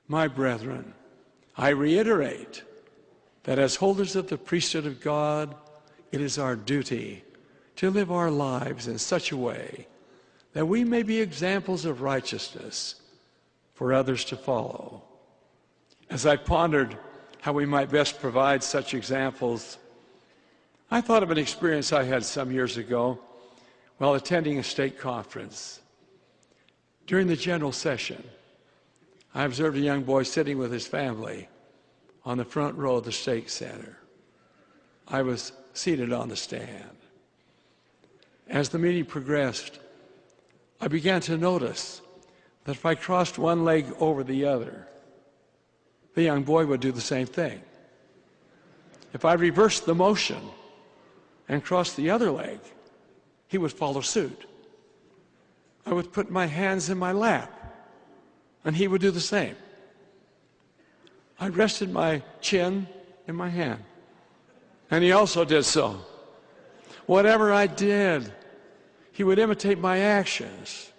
My brethren, I reiterate that as holders of the priesthood of God, it is our duty to live our lives in such a way that we may be examples of righteousness for others to follow. As I pondered how we might best provide such examples, I thought of an experience I had some years ago while attending a stake conference. During the general session, I observed a young boy sitting with his family on the front row of the stake center. I was seated on the stand. As the meeting progressed, I began to notice that if I crossed one leg over the other, the young boy would do the same thing. If I reversed the motion and crossed the other leg, he would follow suit. I would put my hands in my lap, and he would do the same. I rested my chin in my hand, and he also did so. Whatever I did, he would imitate my actions.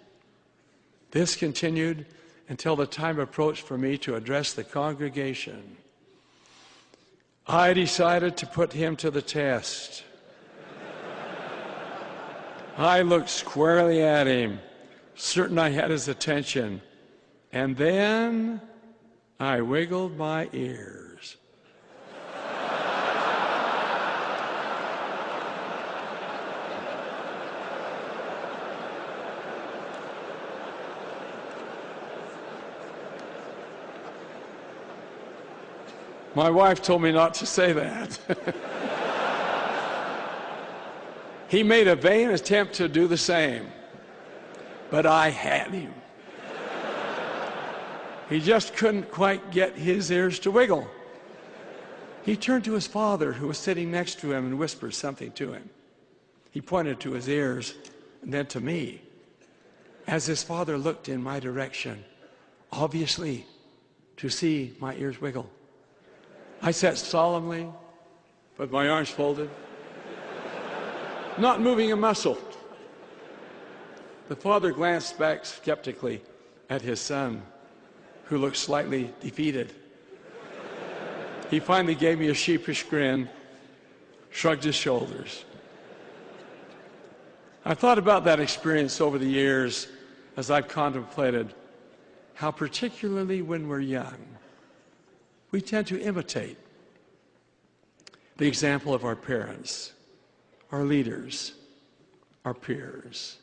This continued until the time approached for me to address the congregation. I decided to put him to the test. I looked squarely at him, certain I had his attention, and then I wiggled my ears. My wife told me not to say that. He made a vain attempt to do the same, but I had him. He just couldn't quite get his ears to wiggle. He turned to his father, who was sitting next to him, and whispered something to him. He pointed to his ears and then to me. As his father looked in my direction, obviously to see my ears wiggle, I sat solemnly with my arms folded, not moving a muscle. The father glanced back skeptically at his son, who looked slightly defeated. He finally gave me a sheepish grin, shrugged his shoulders. I thought about that experience over the years as I've contemplated how, particularly when we're young, we tend to imitate the example of our parents, our leaders, our peers.